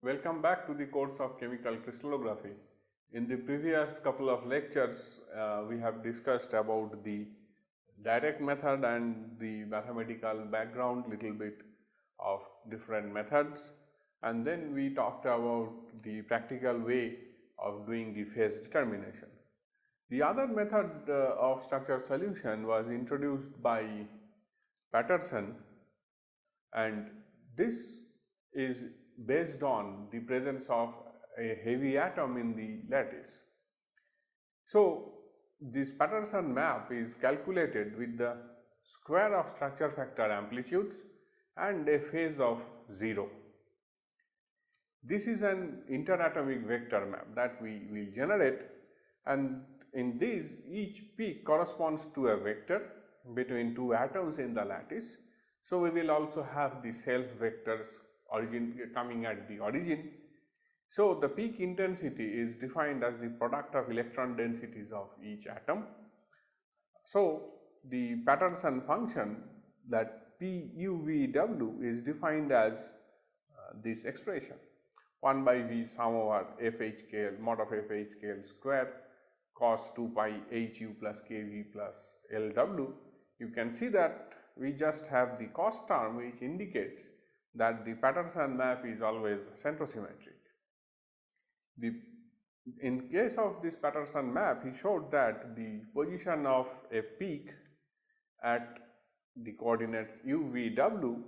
Welcome back to the course of chemical crystallography. In the previous couple of lectures, we have discussed about the direct method and the mathematical background, little bit of different methods, and then we talked about the practical way of doing the phase determination. The other method of structure solution was introduced by Patterson, and this is based on the presence of a heavy atom in the lattice. So, this Patterson map is calculated with the square of structure factor amplitudes and a phase of 0. This is an interatomic vector map that we will generate, and in this each peak corresponds to a vector between two atoms in the lattice. So, we will also have the self vectors coming at the origin. So, the peak intensity is defined as the product of electron densities of each atom. So, the Patterson function, that PUVW, is defined as this expression 1 by V sum over FHKL mod of FHKL square cos 2 pi HU plus KV plus LW. You can see that we just have the cos term, which indicates that the Patterson map is always centrosymmetric. In case of this Patterson map, he showed that the position of a peak at the coordinates u, v, w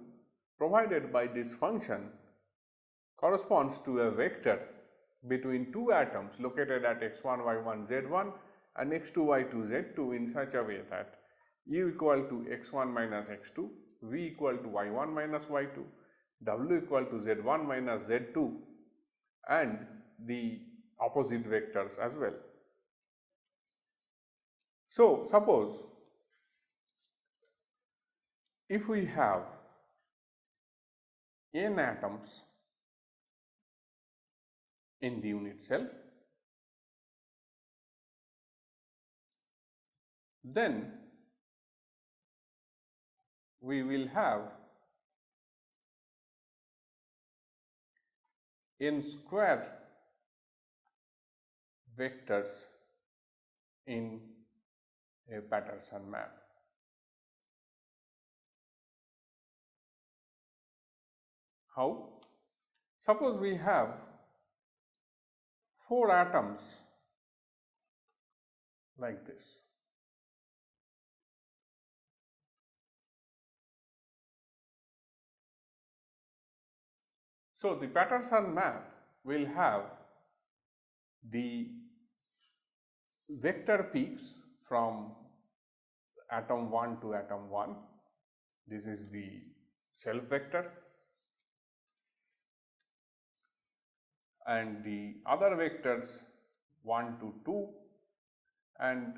provided by this function corresponds to a vector between two atoms located at x1, y1, z1 and x2, y2, z2 in such a way that u equal to x1 minus x2, v equal to y1 minus y2, w equal to z1 minus z2 and the opposite vectors as well. So, suppose if we have n atoms in the unit cell, then we will have n square vectors in a Patterson map. How? Suppose we have 4 atoms like this. So, the Patterson map will have the vector peaks from atom 1 to atom 1. This is the self vector, and the other vectors 1 to 2 and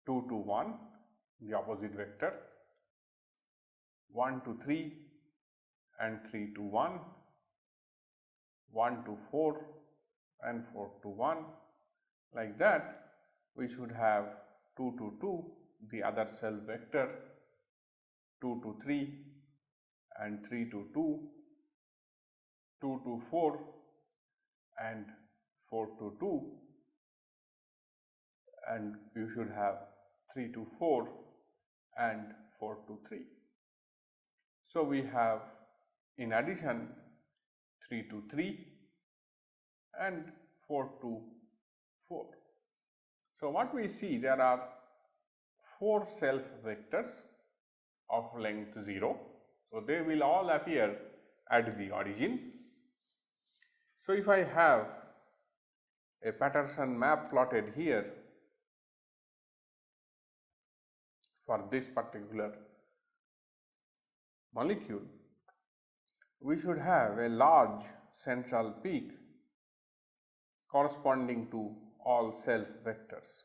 2 to 1, the opposite vector, 1 to 3 and 3 to 1, 1 to 4 and 4 to 1. Like that, we should have 2 to 2, the other self vector, 2 to 3 and 3 to 2, 2 to 4 and 4 to 2, and you should have 3 to 4 and 4 to 3. So, we have in addition 3 to 3 and 4 to 4. So, what we see, there are 4 self vectors of length 0. So, they will all appear at the origin. So, if I have a Patterson map plotted here for this particular molecule, we should have a large central peak corresponding to all self vectors.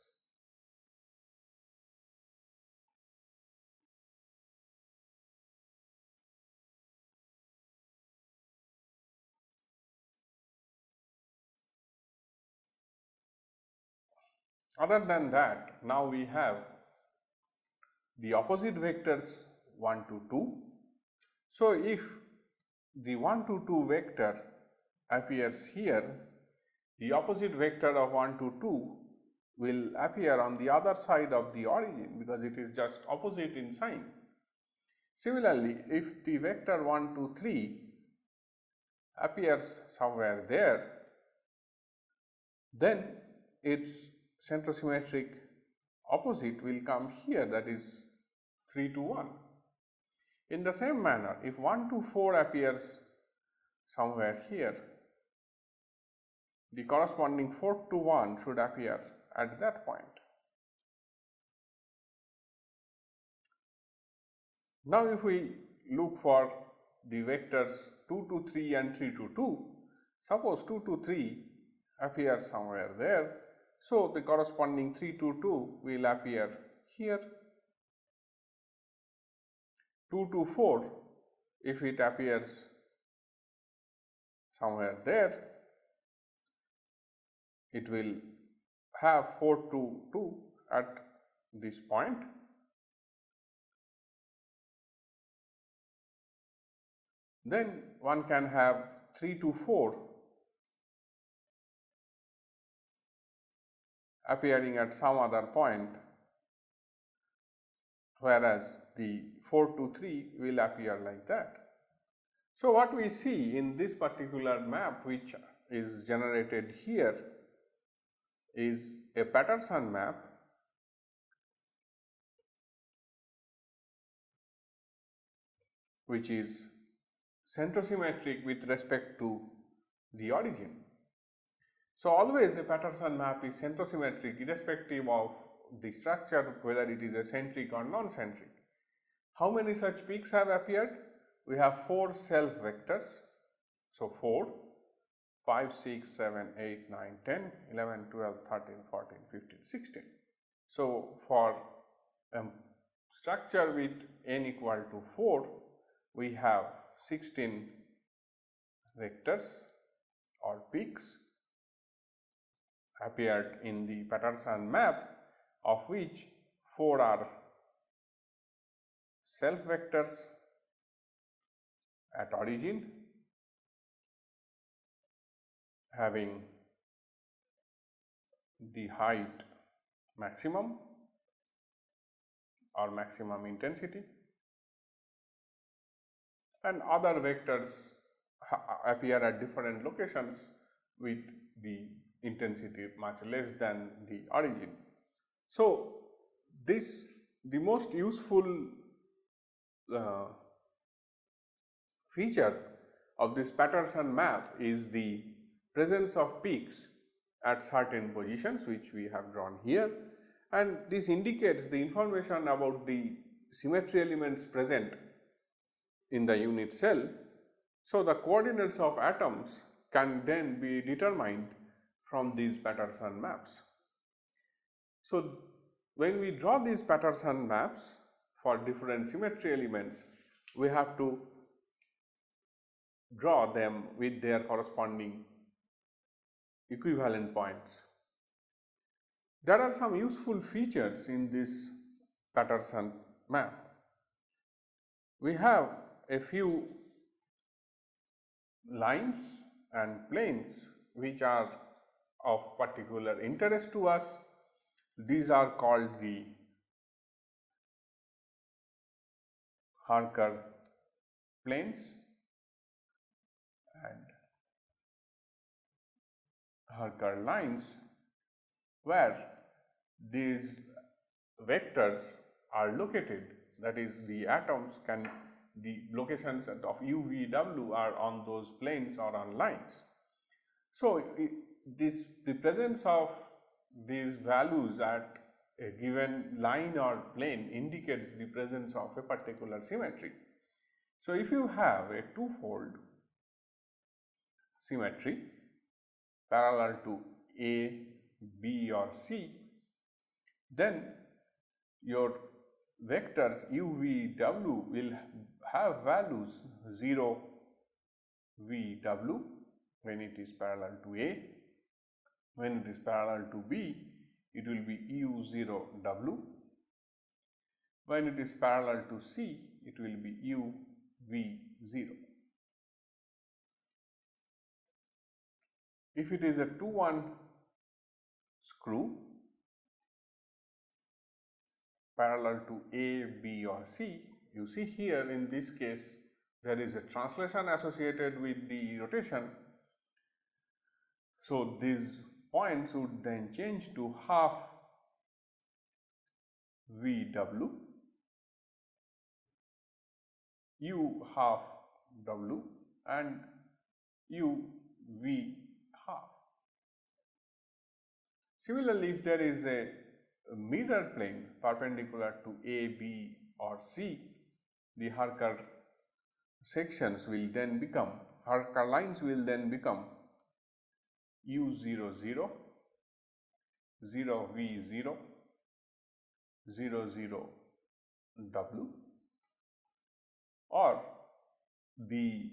Other than that, now we have the opposite vectors 1 to 2. So, if the 1 to 2 vector appears here, the opposite vector of 1 to 2 will appear on the other side of the origin because it is just opposite in sign. Similarly, if the vector 1 to 3 appears somewhere there, then its centrosymmetric opposite will come here, that is 3 to 1. In the same manner, if 1 to 4 appears somewhere here, the corresponding 4 to 1 should appear at that point. Now, if we look for the vectors 2 to 3 and 3 to 2, suppose 2 to 3 appears somewhere there, so the corresponding 3 to 2 will appear here. 2 to 4, if it appears somewhere there, it will have 4 to 2 at this point. Then one can have 3 to 4 appearing at some other point, whereas the 4 to 3 will appear like that. So, what we see in this particular map which is generated here is a Patterson map which is centrosymmetric with respect to the origin. So, always a Patterson map is centrosymmetric irrespective of the structure, whether it is eccentric or non-centric. How many such peaks have appeared? We have 4 self vectors. So, 4, 5, 6, 7, 8, 9, 10, 11, 12, 13, 14, 15, 16. So, for a structure with n equal to 4, we have 16 vectors or peaks appeared in the Patterson map, of which 4 are self vectors at origin having the height maximum or maximum intensity, and other vectors appear at different locations with the intensity much less than the origin. So, the most useful feature of this Patterson map is the presence of peaks at certain positions which we have drawn here, and this indicates the information about the symmetry elements present in the unit cell. So, the coordinates of atoms can then be determined from these Patterson maps. So, when we draw these Patterson maps for different symmetry elements, we have to draw them with their corresponding equivalent points. There are some useful features in this Patterson map. We have a few lines and planes which are of particular interest to us. These are called the Harker planes and Harker lines, where these vectors are located, that is, the atoms the locations of u, v, w are on those planes or on lines. So, the presence of these values at a given line or plane indicates the presence of a particular symmetry. So, if you have a two-fold symmetry parallel to A, B or C, then your vectors u, v, w will have values 0 v, w when it is parallel to A. When it is parallel to B, it will be u 0 w. When it is parallel to C, it will be u v 0. if it is a 2-1 screw parallel to A, B or C, you see here in this case there is a translation associated with the rotation. So these points would then change to half VW, U half W and U V half. Similarly, if there is a mirror plane perpendicular to A, B or C, the Harker sections will then become, Harker lines will then become U00, 0V0, 00W, or the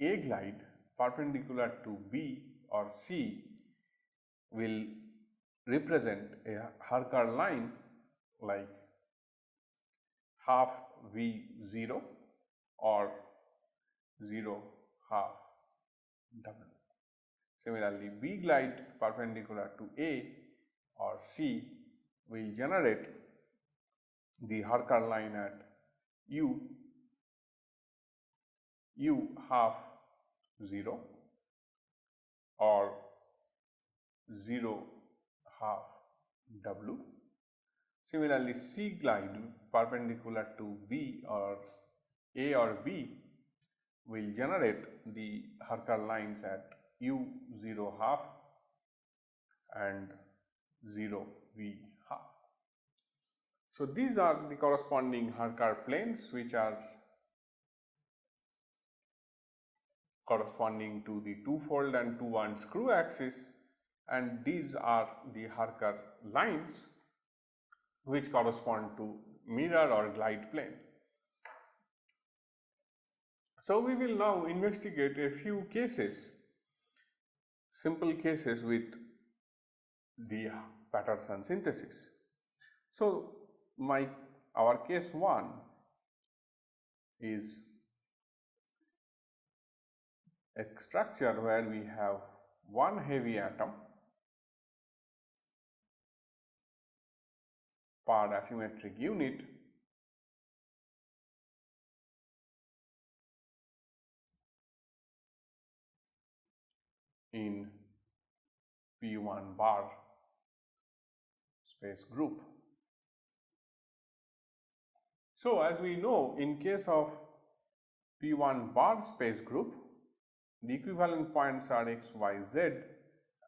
A glide perpendicular to B or C will represent a Harker line like half V0 or 0 half W. Similarly, B glide perpendicular to A or C will generate the Harker line at U half 0 or 0 half W. Similarly, C glide perpendicular to B or A or B will generate the Harker lines at U0 half and 0 V half. So these are the corresponding Harker planes which are corresponding to the two-fold and two-one screw axis, and these are the Harker lines which correspond to mirror or glide plane. So we will now investigate a few cases, simple cases with the Patterson synthesis. So our case 1 is a structure where we have one heavy atom per asymmetric unit in P1 bar space group. So as we know, in case of P1 bar space group, the equivalent points are x, y, z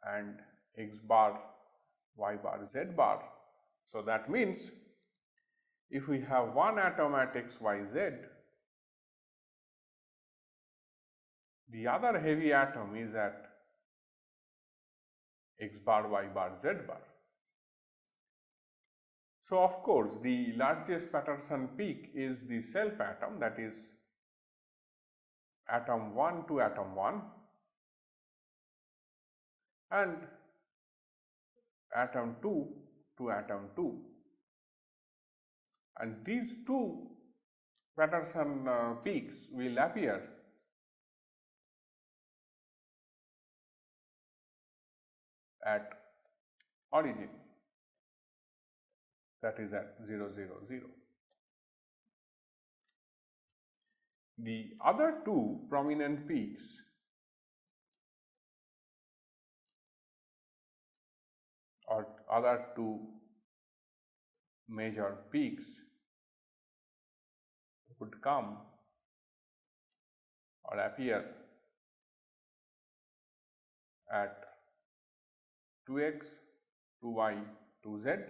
and x bar, y bar, z bar. So that means if we have one atom at x, y, z, the other heavy atom is at x bar, y bar, z bar. So of course, the largest Patterson peak is the self atom, that is atom 1 to atom 1 and atom 2 to atom 2, and these two Patterson peaks will appear at origin, that is at 0, 0, 0. The other two prominent peaks or other two major peaks would come or appear at 2x, 2y, 2z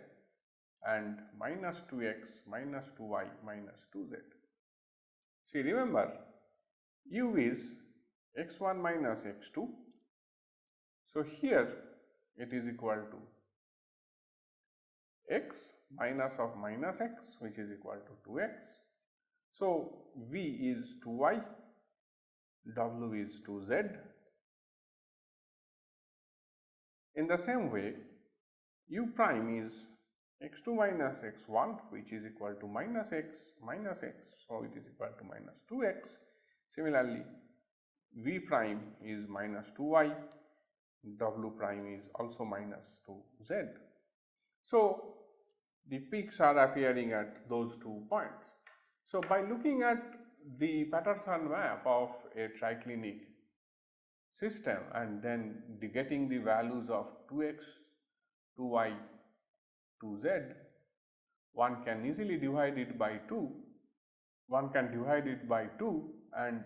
and minus 2x, minus 2y, minus 2z. See, remember, u is x1 minus x2. So here it is equal to x minus of minus x, which is equal to 2x. So v is 2y, w is 2z. In the same way, u prime is x2 minus x1, which is equal to minus x, so it is equal to minus 2x. Similarly, v prime is minus 2y, W prime is also minus 2z. So the peaks are appearing at those 2 points. So by looking at the Patterson map of a triclinic system and then getting the values of 2x, 2y, 2z, one can easily divide it by 2. One can divide it by 2 and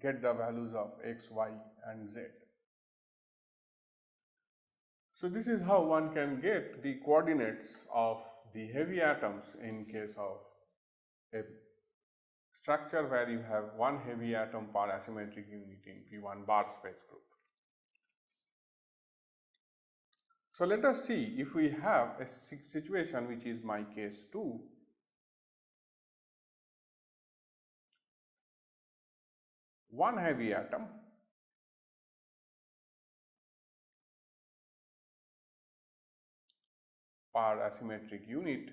get the values of x, y and z. So this is how one can get the coordinates of the heavy atoms in case of a structure where you have one heavy atom per asymmetric unit in P1 bar space group. So let us see if we have a situation which is my case 2. One heavy atom per asymmetric unit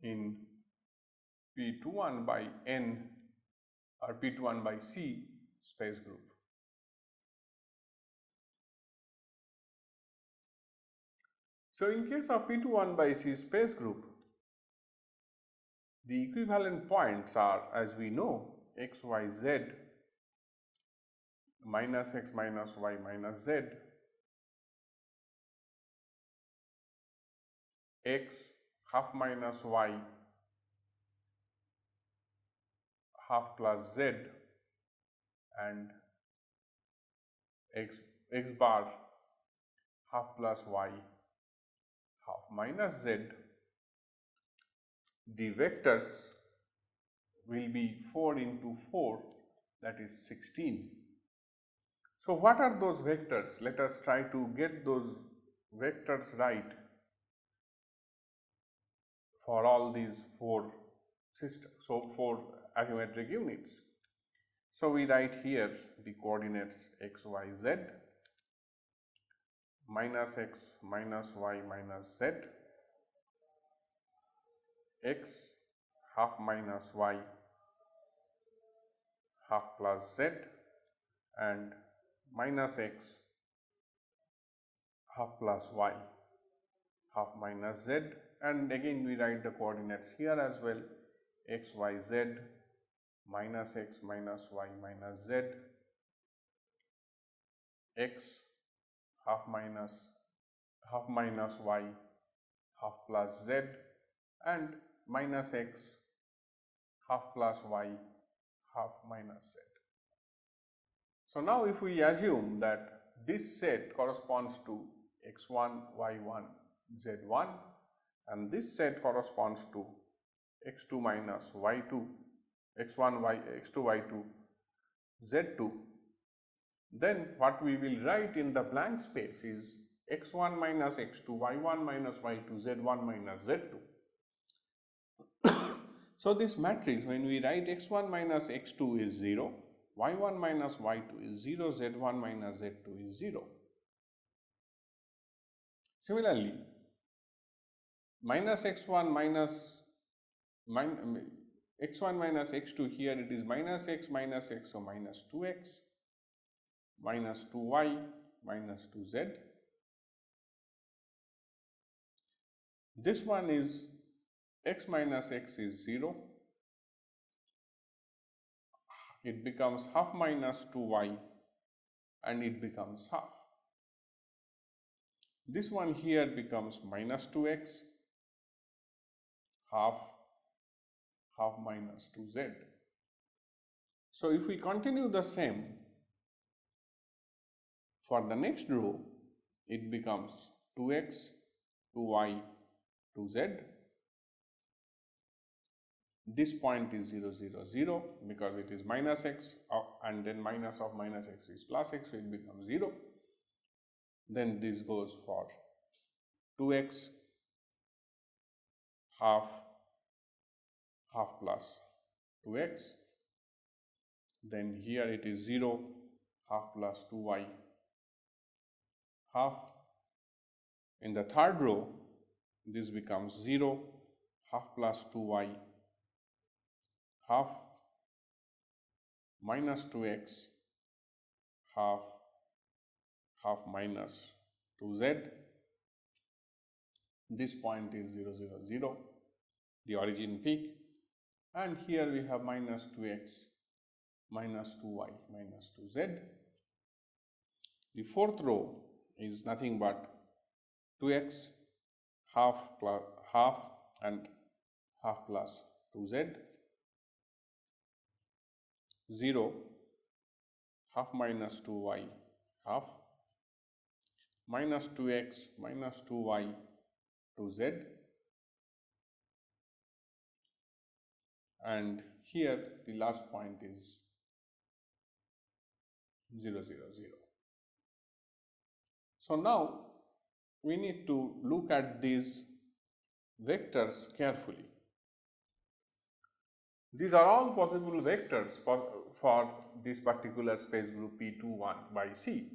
in P21 by N or P21 by C space group. So in case of P21 by C space group, the equivalent points are, as we know, x, y, z, minus x minus y minus z, x half minus y half plus z, and x bar half plus y half minus z. The vectors will be 4 into 4, that is 16. So what are those vectors? Let us try to get those vectors right for all these 4 systems, so 4 asymmetric units. So we write here the coordinates x, y, z, minus x minus y minus z, x half minus y half plus z, and minus x half plus y half minus z, and again we write the coordinates here as well, x, y, z, minus x minus y minus z, x half minus y half plus z, and minus x half plus y half minus z. So now if we assume that this set corresponds to x1, y1, z1, and this set corresponds to x2 minus y2, x1, x2, y2, z2, then what we will write in the blank space is x1 minus x2, y1 minus y2, z1 minus z2. So this matrix, when we write x1 minus x2 is 0, y1 minus y2 is 0, z1 minus z2 is 0. Similarly, minus x1 minus x1 minus x2, here it is minus x, so minus 2x, minus 2y, minus 2z. This one is x minus x is 0, it becomes half minus 2y and it becomes half. This one here becomes minus 2x, half minus 2z. So if we continue the same for the next row, it becomes 2x, 2y, 2z. This point is 0, 0, 0 because it is minus x and then minus of minus x is plus x, so it becomes 0. Then this goes for 2x, half plus 2x. Then here it is 0, half plus 2y, half. In the third row, this becomes 0, half plus 2y, half minus 2x half minus 2z. This point is 0, 0, 0, the origin peak, and here we have minus 2x minus 2y minus 2z. The fourth row is nothing but 2x half plus half and half plus 2z, 0 half minus 2y half minus 2x minus 2y 2z, and here the last point is 0, 0, 0. So now we need to look at these vectors carefully. These are all possible vectors for this particular space group P21 by C.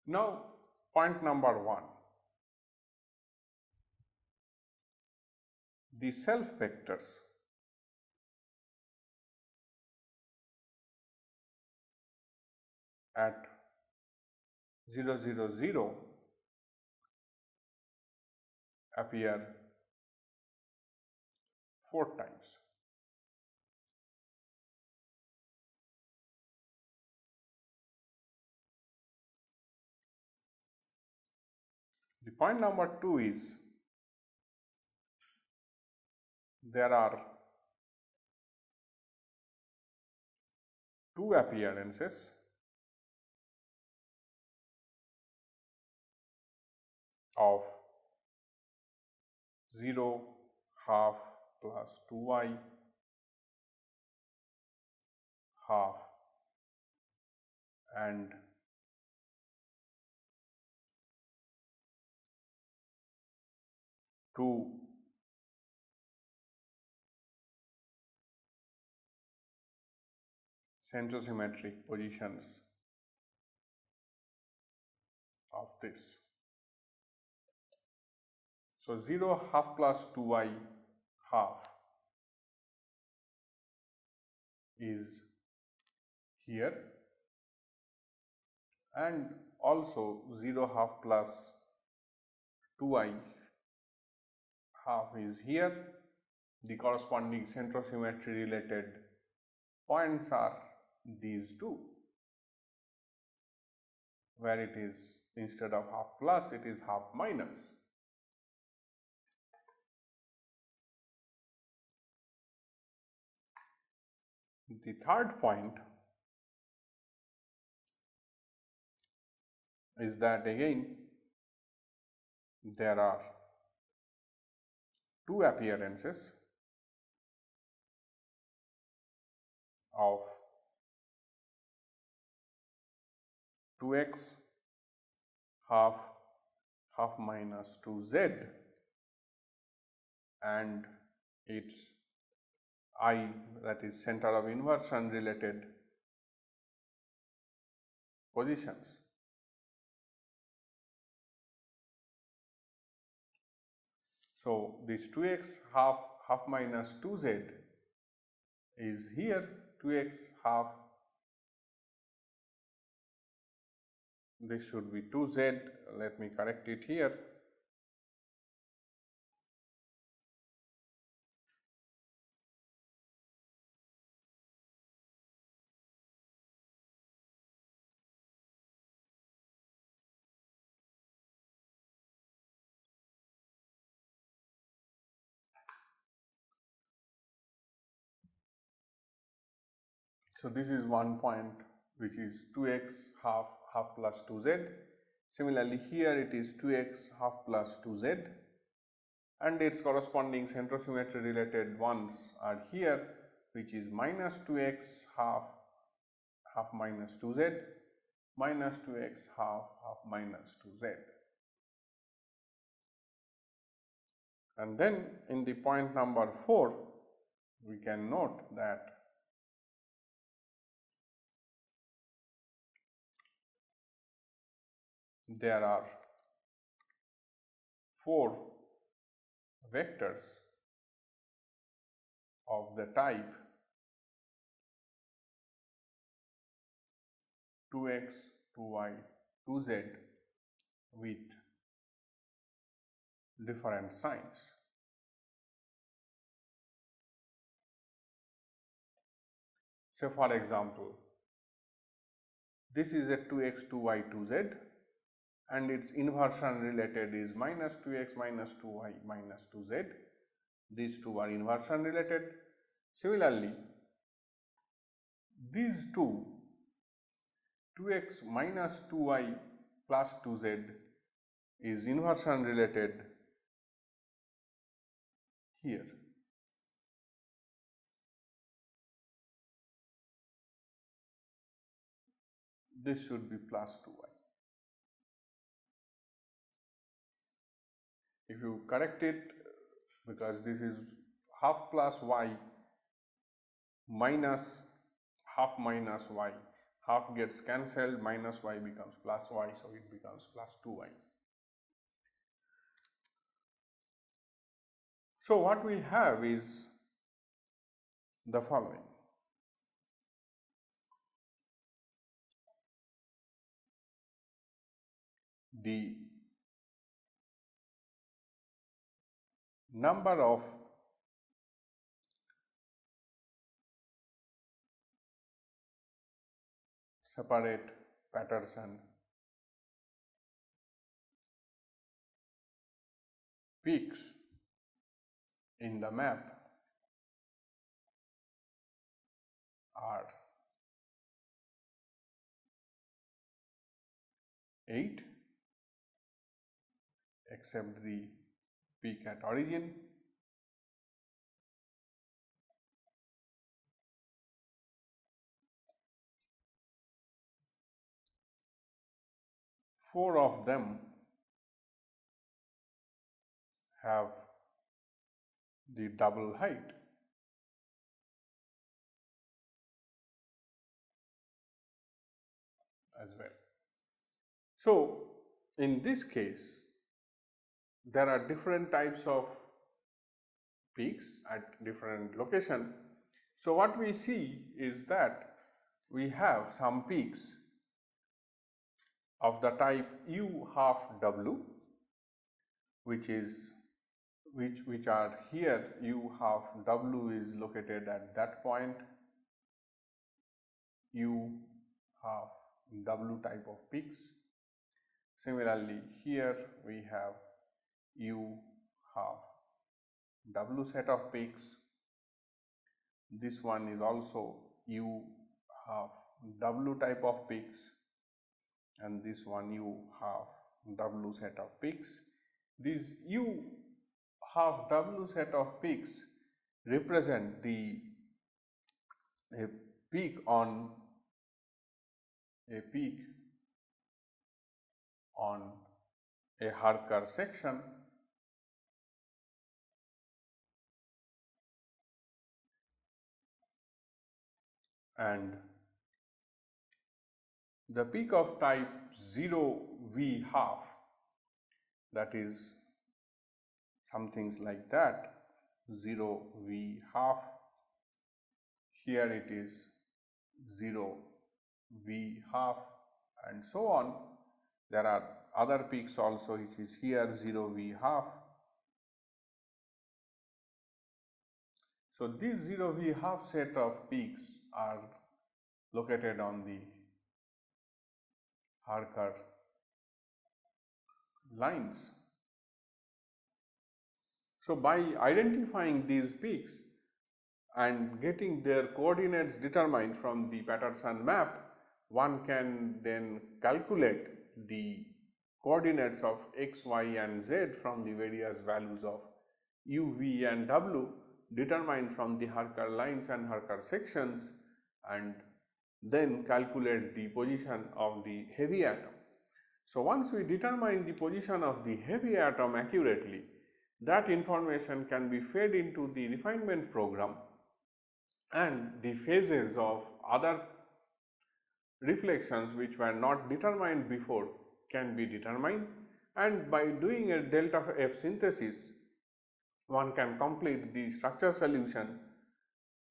Now, point number 1, the self vectors at 0, 0, 0 appear 4 times. The point number 2 is there are 2 appearances of 0 half plus 2y half and 2 centrosymmetric positions of this. So 0 half plus 2y half is here, and also 0 half plus 2y half is here. The corresponding centrosymmetry related points are these two, where it is instead of half plus it is half minus. The third point is that again there are 2 appearances of 2x half minus 2z and its I, that is center of inversion related positions. So this 2x half minus 2z is here, 2x half, this should be 2z, let me correct it here. So this is one point which is 2x half plus 2z. Similarly, here it is 2x half plus 2z, and its corresponding centrosymmetry related ones are here, which is minus 2x half minus 2z, minus 2x half minus 2z. And then in the point number 4, we can note that there are 4 vectors of the type 2x, 2y, 2z with different signs. So, for example, this is a 2x, 2y, 2z and its inversion related is minus 2x, minus 2y, minus 2z. These two are inversion related. Similarly, these two 2x minus 2y plus 2z is inversion related here. This should be plus 2y. If you correct it, because this is half plus y minus half minus y, half gets cancelled, minus y becomes plus y, so it becomes plus 2y. So, what we have is the following. The number of separate Patterson peaks in the map are 8 except the peak at origin, four of them have the double height. As well. So, in this case, there are different types of peaks at different location. So, what we see is that we have some peaks of the type U half W, which are here. U half W is located at that point, U half W type of peaks. Similarly, here we have U half W set of peaks. This one is also U half W type of peaks, and this one U half W set of peaks. These U half W set of peaks represent a peak on a Harker section, and the peak of type 0V half, that is some things like that, 0V half, here it is 0V half, and so on. There are other peaks also, which is here 0V half. So, these 0V half set of peaks are located on the Harker lines. So, by identifying these peaks and getting their coordinates determined from the Patterson map, one can then calculate the coordinates of x, y and z from the various values of u, v and w determined from the Harker lines and Harker sections, and then calculate the position of the heavy atom. So, once we determine the position of the heavy atom accurately, that information can be fed into the refinement program, and the phases of other reflections which were not determined before can be determined, and by doing a delta F synthesis one can complete the structure solution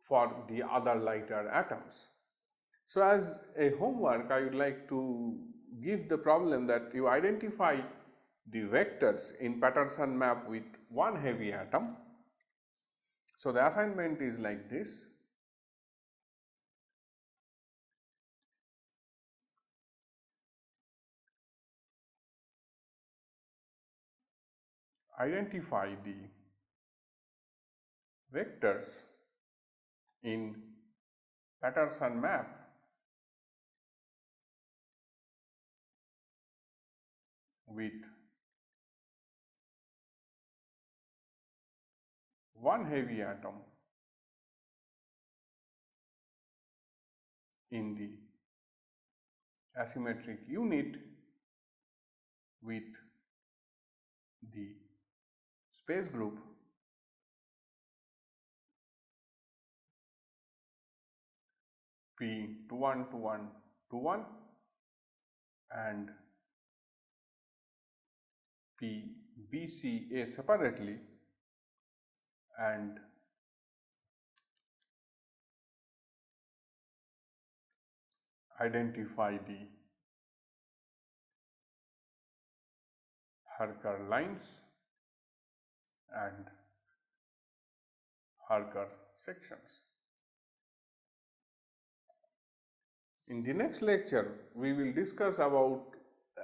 for the other lighter atoms. So, as a homework I would like to give the problem that you identify the vectors in Patterson map with one heavy atom. So, the assignment is like this. Identify the vectors in Patterson map with one heavy atom in the asymmetric unit with the space group P212121 and PBCA separately, and identify the Harker lines and Harker sections. In the next lecture, we will discuss about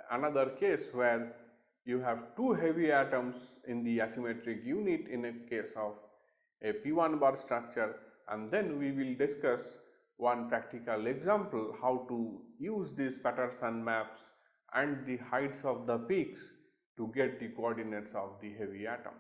another case where you have two heavy atoms in the asymmetric unit in a case of a P1 bar structure, and then we will discuss one practical example how to use these Patterson maps and the heights of the peaks to get the coordinates of the heavy atom.